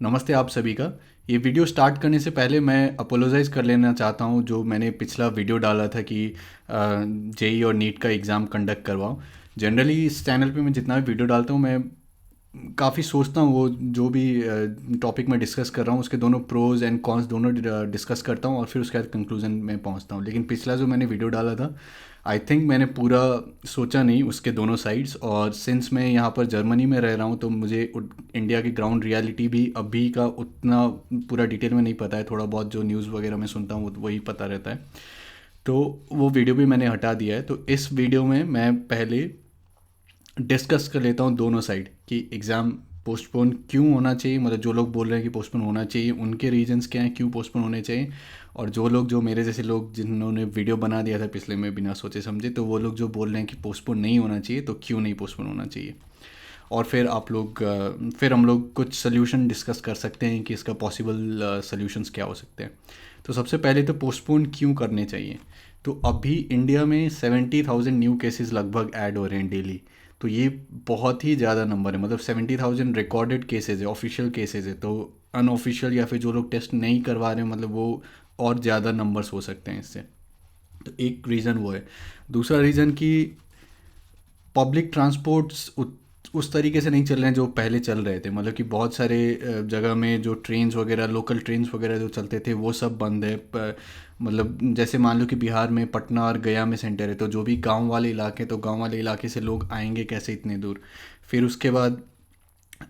नमस्ते आप सभी का। ये वीडियो स्टार्ट करने से पहले मैं अपोलोजाइज़ कर लेना चाहता हूँ जो मैंने पिछला वीडियो डाला था कि जेई और नीट का एग्ज़ाम कंडक्ट करवाऊँ। जनरली इस चैनल पे मैं जितना भी वीडियो डालता हूँ मैं काफ़ी सोचता हूँ, वो जो भी टॉपिक मैं डिस्कस कर रहा हूँ उसके दोनों प्रोज एंड कॉन्स दोनों डिस्कस करता हूँ और फिर उसके बाद कंक्लूजन में पहुँचता हूँ। लेकिन पिछला जो मैंने वीडियो डाला था, आई थिंक मैंने पूरा सोचा नहीं उसके दोनों साइड्स। और सिंस मैं यहाँ पर जर्मनी में रह रहा हूँ तो मुझे इंडिया की ग्राउंड रियलिटी भी अभी का उतना पूरा डिटेल में नहीं पता है। थोड़ा बहुत जो न्यूज़ वगैरह मैं सुनता हूँ वही पता रहता है, तो वो वीडियो भी मैंने हटा दिया है। तो इस वीडियो में मैं पहले डिस्कस कर लेता हूँ दोनों साइड कि एग्ज़ाम पोस्टपोन क्यों होना चाहिए, मतलब जो लोग बोल रहे हैं कि पोस्टपोन होना चाहिए उनके रीजंस क्या हैं क्यों पोस्टपोन होने चाहिए, और जो लोग जो मेरे जैसे लोग जिन्होंने वीडियो बना दिया था पिछले में बिना सोचे समझे, तो वो लोग जो बोल रहे हैं कि पोस्टपोन नहीं होना चाहिए तो क्यों नहीं पोस्टपोन होना चाहिए। और फिर आप लोग फिर हम लोग कुछ सोल्यूशन डिस्कस कर सकते हैं कि इसका पॉसिबल सोल्यूशंस क्या हो सकते हैं। तो सबसे पहले तो पोस्टपोन क्यों करने चाहिए। तो अभी इंडिया में 70,000 न्यू केसेस लगभग ऐड हो रहे हैं डेली। तो ये बहुत ही ज़्यादा नंबर है, मतलब 70,000 रिकॉर्डेड केसेज है, ऑफिशियल केसेज है। तो अनऑफिशियल या फिर जो लोग टेस्ट नहीं करवा रहे हैं, मतलब वो और ज़्यादा नंबर्स हो सकते हैं इससे। तो एक रीज़न वो है। दूसरा रीज़न कि पब्लिक ट्रांसपोर्ट्स उस तरीके से नहीं चल रहे हैं जो पहले चल रहे थे। मतलब कि बहुत सारे जगह में जो ट्रेन्स वगैरह, लोकल ट्रेन्स वगैरह जो चलते थे वो सब बंद है। मतलब जैसे मान लो कि बिहार में पटना और गया में सेंटर है, तो जो भी गांव वाले इलाके, तो गांव वाले इलाके से लोग आएंगे कैसे इतने दूर। फिर उसके बाद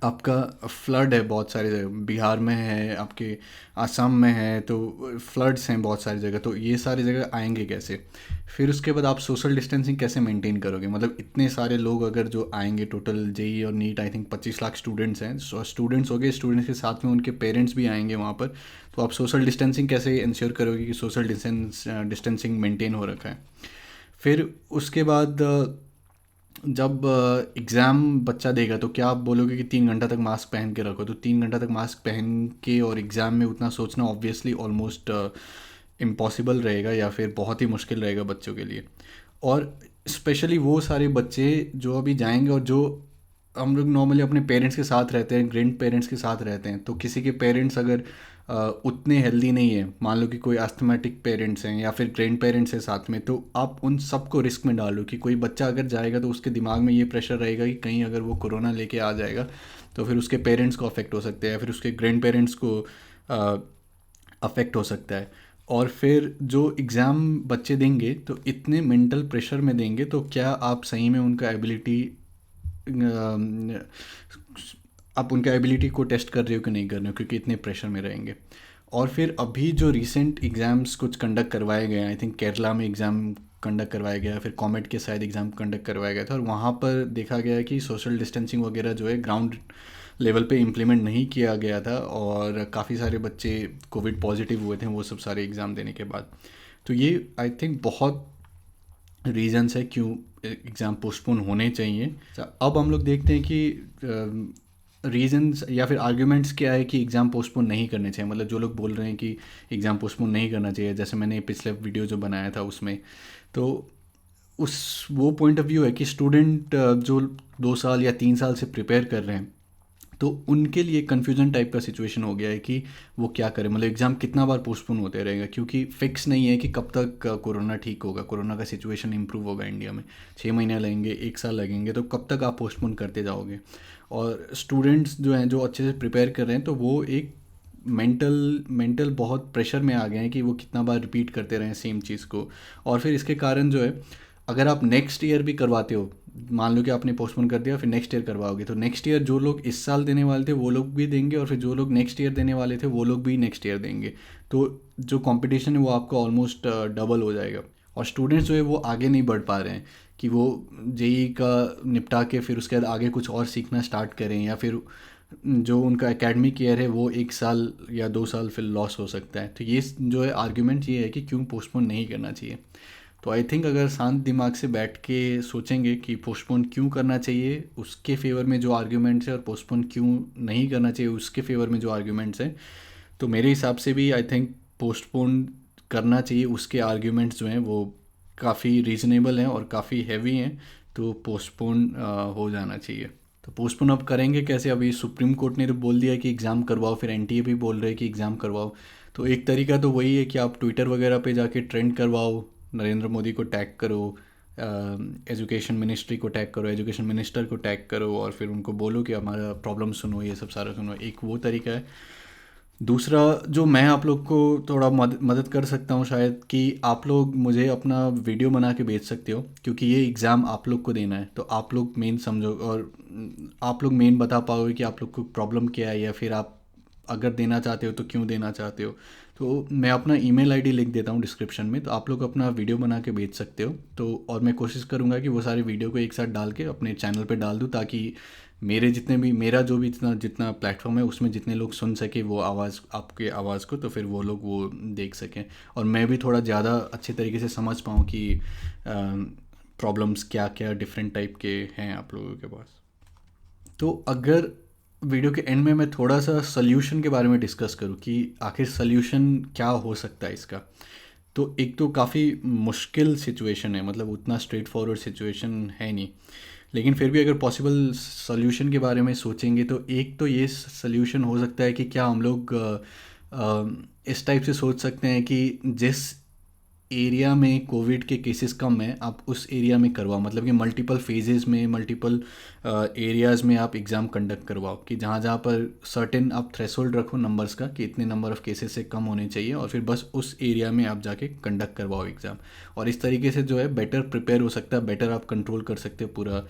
आपका फ्लड है बहुत सारी जगह, बिहार में है, आपके आसाम में है, तो फ्लड्स हैं बहुत सारी जगह। तो ये सारी जगह आएंगे कैसे। फिर उसके बाद आप सोशल डिस्टेंसिंग कैसे मेंटेन करोगे, मतलब इतने सारे लोग अगर जो आएंगे, टोटल जेई और NEET I think 25 lakh students हैं। स्टूडेंट्स हो गए, स्टूडेंट्स के साथ में उनके पेरेंट्स भी आएंगे वहाँ पर। तो आप सोशल डिस्टेंसिंग कैसे इंश्योर करोगे कि सोशल डिस्टेंसिंग मेंटेन हो रखा है। फिर उसके बाद जब एग्ज़ाम बच्चा देगा तो क्या आप बोलोगे कि 3 घंटा तक मास्क पहन के रखो। तो 3 घंटा तक मास्क पहन के और एग्ज़ाम में उतना सोचना ऑब्वियसली ऑलमोस्ट इम्पॉसिबल रहेगा, या फिर बहुत ही मुश्किल रहेगा बच्चों के लिए। और स्पेशली वो सारे बच्चे जो अभी जाएंगे और जो हम लोग नॉर्मली अपने पेरेंट्स के साथ रहते हैं, ग्रैंड पेरेंट्स के साथ रहते हैं, तो किसी के पेरेंट्स अगर उतने हेल्दी नहीं है, मान लो कि कोई अस्थमेटिक पेरेंट्स हैं या फिर ग्रैंड पेरेंट्स हैं साथ में, तो आप उन सबको रिस्क में डालो कि कोई बच्चा अगर जाएगा तो उसके दिमाग में ये प्रेशर रहेगा कि कहीं अगर वो कोरोना लेके आ जाएगा तो फिर उसके पेरेंट्स को अफेक्ट हो सकता है या फिर उसके ग्रैंड पेरेंट्स को अफेक्ट हो सकता है। और फिर जो एग्ज़ाम बच्चे देंगे तो इतने मेंटल प्रेशर में देंगे, तो क्या आप सही में उनका एबिलिटी, आप उनका एबिलिटी को टेस्ट कर रहे हो कि नहीं कर रहे हो, क्योंकि इतने प्रेशर में रहेंगे। और फिर अभी जो रीसेंट एग्ज़ाम्स कुछ कंडक्ट करवाए गए हैं, आई थिंक केरला में एग्ज़ाम कंडक्ट करवाया गया, फिर कॉमेट के शायद एग्ज़ाम कंडक्ट करवाया गया था, और वहाँ पर देखा गया कि सोशल डिस्टेंसिंग वगैरह जो है ग्राउंड लेवल पे इम्प्लीमेंट नहीं किया गया था, और काफ़ी सारे बच्चे कोविड पॉजिटिव हुए थे वो सब सारे एग्ज़ाम देने के बाद। तो ये आई थिंक बहुत रीजंस है क्यों एग्ज़ाम पोस्टपोन होने चाहिए। अब हम लोग देखते हैं कि रीजंस या फिर आर्ग्यूमेंट्स क्या है कि एग्ज़ाम पोस्टपोन नहीं करने चाहिए। मतलब जो लोग बोल रहे हैं कि एग्ज़ाम पोस्टपोन नहीं करना चाहिए, जैसे मैंने पिछले वीडियो जो बनाया था उसमें, तो उस वो पॉइंट ऑफ व्यू है कि स्टूडेंट जो 2 साल या 3 साल से प्रिपेयर कर रहे हैं, तो उनके लिए कन्फ्यूजन टाइप का सिचुएशन हो गया है कि वो क्या करें। मतलब एग्ज़ाम कितना बार पोस्टपोन होते रहेगा, क्योंकि फिक्स नहीं है कि कब तक कोरोना ठीक होगा, कोरोना का सिचुएशन इंप्रूव होगा इंडिया में। 6 महीने लगेंगे, 1 साल लगेंगे, तो कब तक आप पोस्टपोन करते जाओगे। और स्टूडेंट्स जो हैं जो अच्छे से प्रिपेयर कर रहे हैं, तो वो एक मेंटल बहुत प्रेशर में आ गए हैं कि वो कितना बार रिपीट करते रहें सेम चीज़ को। और फिर इसके कारण जो है, अगर आप नेक्स्ट ईयर भी करवाते हो, मान लो कि आपने पोस्टपोन कर दिया फिर नेक्स्ट ईयर करवाओगे, तो नेक्स्ट ईयर जो लोग इस साल देने वाले थे वो लोग भी देंगे, और फिर जो लोग नेक्स्ट ईयर देने वाले थे वो लोग भी नेक्स्ट ईयर देंगे। तो जो कंपटीशन है वो आपका ऑलमोस्ट डबल हो जाएगा। और स्टूडेंट्स जो है वो आगे नहीं बढ़ पा रहे हैं कि वो जेई का निपटा के फिर उसके बाद आगे कुछ और सीखना स्टार्ट करें, या फिर जो उनका एकेडमिक ईयर है वो 1 साल या 2 साल फिर लॉस हो सकता है। तो ये जो है आर्ग्यूमेंट ये है कि क्यों पोस्टपोन नहीं करना चाहिए। तो आई थिंक अगर शांत दिमाग से बैठ के सोचेंगे कि पोस्टपोन क्यों करना चाहिए उसके फेवर में जो आर्ग्यूमेंट्स है, और पोस्टपोन क्यों नहीं करना चाहिए उसके फेवर में जो आर्ग्यूमेंट्स हैं, तो मेरे हिसाब से भी आई थिंक पोस्टपोन करना चाहिए। उसके आर्ग्यूमेंट्स जो हैं वो काफ़ी रीज़नेबल हैं और काफ़ी हैवी हैं, तो पोस्टपोन हो जाना चाहिए। तो पोस्टपोन अब करेंगे कैसे? अभी सुप्रीम कोर्ट ने तो बोल दिया कि एग्ज़ाम करवाओ, फिर एनटीए भी बोल रहे हैं कि एग्ज़ाम करवाओ। तो एक तरीका तो वही है कि आप ट्विटर वगैरह पे जाके ट्रेंड करवाओ, नरेंद्र मोदी को टैग करो, एजुकेशन मिनिस्ट्री को टैग करो, एजुकेशन मिनिस्टर को टैग करो, और फिर उनको बोलो कि हमारा प्रॉब्लम सुनो, ये सब सारा सुनो। एक वो तरीका है। दूसरा जो मैं आप लोग को थोड़ा मदद कर सकता हूँ शायद, कि आप लोग मुझे अपना वीडियो बना के भेज सकते हो, क्योंकि ये एग्ज़ाम आप लोग को देना है, तो आप लोग मेन समझो, और आप लोग मेन बता पाओगे कि आप लोग को प्रॉब्लम क्या है, या फिर आप अगर देना चाहते हो तो क्यों देना चाहते हो। तो मैं अपना ईमेल आईडी लिख देता हूँ डिस्क्रिप्शन में, तो आप लोग अपना वीडियो बना के भेज सकते हो। तो और मैं कोशिश करूँगा कि वो सारे वीडियो को एक साथ डाल के अपने चैनल पे डाल दूँ, ताकि मेरा जो भी जितना जितना प्लेटफॉर्म है उसमें जितने लोग सुन सके वो आवाज़, आपके आवाज़ को, तो फिर वो लोग वो देख सकें, और मैं भी थोड़ा ज़्यादा अच्छे तरीके से समझ पाऊँ कि प्रॉब्लम्स क्या क्या डिफरेंट टाइप के हैं आप लोगों के पास। तो अगर वीडियो के एंड में मैं थोड़ा सा सल्यूशन के बारे में डिस्कस करूँ कि आखिर सल्यूशन क्या हो सकता है इसका, तो एक तो काफ़ी मुश्किल सिचुएशन है, मतलब उतना स्ट्रेट फॉरवर्ड सिचुएशन है नहीं, लेकिन फिर भी अगर पॉसिबल सॉल्यूशन के बारे में सोचेंगे तो एक तो ये सॉल्यूशन हो सकता है कि क्या हम लोग इस टाइप से सोच सकते हैं कि जिस एरिया में कोविड के केसेस कम हैं आप उस एरिया में करवाओ, मतलब कि मल्टीपल फेजेस में, मल्टीपल एरियाज़ में आप एग्ज़ाम कंडक्ट करवाओ, कि जहाँ जहाँ पर सर्टेन आप थ्रेशोल्ड रखो नंबर्स का कि इतने नंबर ऑफ़ केसेस से कम होने चाहिए, और फिर बस उस एरिया में आप जाके कंडक्ट करवाओ एग्ज़ाम। और इस तरीके से जो है बेटर प्रिपेयर हो सकता है, बेटर आप कंट्रोल कर सकते हो पूरा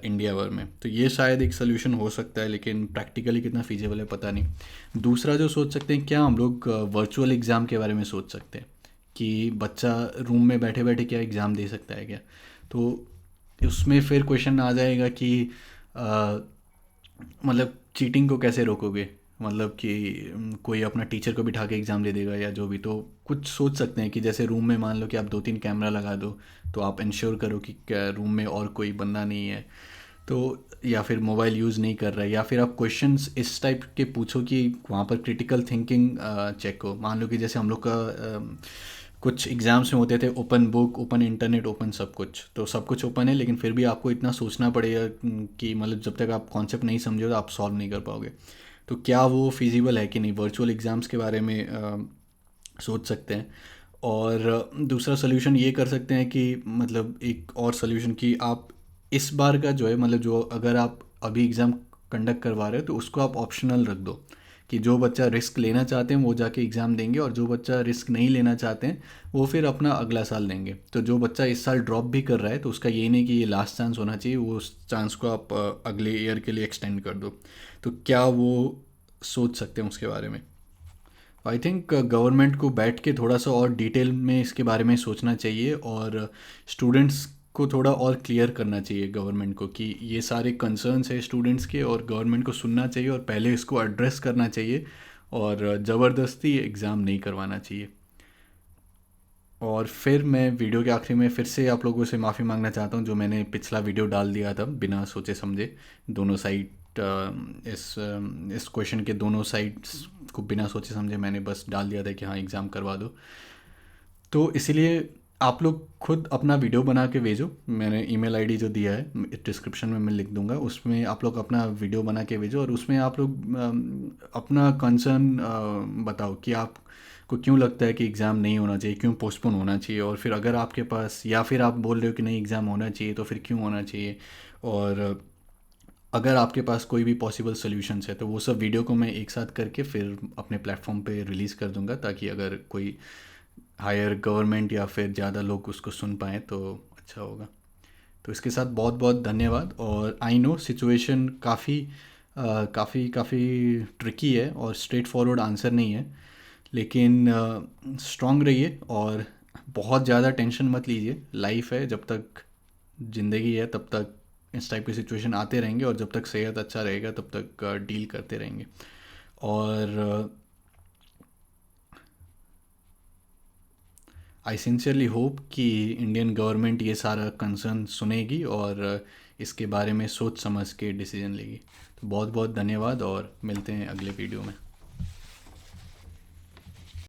इंडिया भर में। तो ये शायद एक सोल्यूशन हो सकता है, लेकिन प्रैक्टिकली कितना फीजिबल है पता नहीं। दूसरा जो सोच सकते हैं, क्या हम लोग वर्चुअल एग्ज़ाम के बारे में सोच सकते हैं कि बच्चा रूम में बैठे बैठे क्या एग्ज़ाम दे सकता है क्या? तो उसमें फिर क्वेश्चन आ जाएगा कि अ, मतलब चीटिंग को कैसे रोकोगे? मतलब कि कोई अपना टीचर को बिठा के एग्ज़ाम दे देगा या जो भी। तो कुछ सोच सकते हैं कि जैसे रूम में मान लो कि आप 2-3 कैमरा लगा दो, तो आप इंश्योर करो कि क्या रूम में और कोई बंदा नहीं है, तो या फिर मोबाइल यूज़ नहीं कर रहा है, या फिर आप क्वेश्चंस इस टाइप के पूछो कि वहाँ पर क्रिटिकल थिंकिंग चेक हो। मान लो कि जैसे हम लोग का कुछ एग्ज़ाम्स में होते थे open book, open internet, open सब कुछ, तो सब कुछ ओपन है, लेकिन फिर भी आपको इतना सोचना पड़ेगा कि मतलब जब तक आप कॉन्सेप्ट नहीं समझो तो आप सॉल्व नहीं कर पाओगे। तो क्या वो फिजिबल है कि नहीं, वर्चुअल एग्ज़ाम्स के बारे में सोच सकते हैं। और दूसरा सोल्यूशन ये कर सकते हैं कि मतलब एक और सोल्यूशन कि आप इस बार का जो है, मतलब जो अगर आप अभी एग्ज़ाम कंडक्ट करवा रहे हो तो उसको आप ऑप्शनल रख दो, कि जो बच्चा रिस्क लेना चाहते हैं वो जाके एग्ज़ाम देंगे, और जो बच्चा रिस्क नहीं लेना चाहते हैं वो फिर अपना अगला साल देंगे। तो जो बच्चा इस साल ड्रॉप भी कर रहा है तो उसका ये नहीं कि ये लास्ट चांस होना चाहिए, वो उस चांस को आप अगले ईयर के लिए एक्सटेंड कर दो। तो क्या वो सोच सकते हैं उसके बारे में? आई थिंक गवर्नमेंट को बैठ के थोड़ा सा और डिटेल में इसके बारे में सोचना चाहिए, और स्टूडेंट्स को थोड़ा और क्लियर करना चाहिए गवर्नमेंट को कि ये सारे कंसर्न्स है स्टूडेंट्स के, और गवर्नमेंट को सुनना चाहिए और पहले इसको एड्रेस करना चाहिए, और ज़बरदस्ती एग्ज़ाम नहीं करवाना चाहिए। और फिर मैं वीडियो के आखिरी में फिर से आप लोगों से माफ़ी मांगना चाहता हूँ, जो मैंने पिछला वीडियो डाल दिया था बिना सोचे समझे। दोनों साइड इस क्वेश्चन के दोनों साइड्स को बिना सोचे समझे मैंने बस डाल दिया था कि हाँ एग्ज़ाम करवा दो। तो इसीलिए आप लोग खुद अपना वीडियो बना के भेजो। मैंने ईमेल आईडी जो दिया है डिस्क्रिप्शन में मैं लिख दूंगा, उसमें आप लोग अपना वीडियो बना के भेजो, और उसमें आप लोग अपना कंसर्न बताओ कि आपको क्यों लगता है कि एग्ज़ाम नहीं होना चाहिए, क्यों पोस्टपोन होना चाहिए, और फिर अगर आपके पास, या फिर आप बोल रहे हो कि नहीं एग्ज़ाम होना चाहिए तो फिर क्यों होना चाहिए, और अगर आपके पास कोई भी पॉसिबल सॉल्यूशंस है तो वो सब वीडियो को मैं एक साथ करके फिर अपने प्लेटफॉर्म पे रिलीज़ कर दूंगा, ताकि अगर कोई हायर गवर्नमेंट या फिर ज़्यादा लोग उसको सुन पाएँ तो अच्छा होगा। तो इसके साथ बहुत बहुत धन्यवाद। और आई नो सिचुएशन काफ़ी काफ़ी ट्रिकी है और स्ट्रेट फॉरवर्ड आंसर नहीं है, लेकिन स्ट्रांग रहिए और बहुत ज़्यादा टेंशन मत लीजिए। लाइफ है, जब तक ज़िंदगी है तब तक इस टाइप के सिचुएशन आते रहेंगे, और जब तक सेहत अच्छा रहेगा तब तक डील करते रहेंगे। और आई सिंसियरली होप कि इंडियन गवर्नमेंट ये सारा कंसर्न सुनेगी और इसके बारे में सोच समझ के डिसीजन लेगी। तो बहुत बहुत धन्यवाद, और मिलते हैं अगले वीडियो में।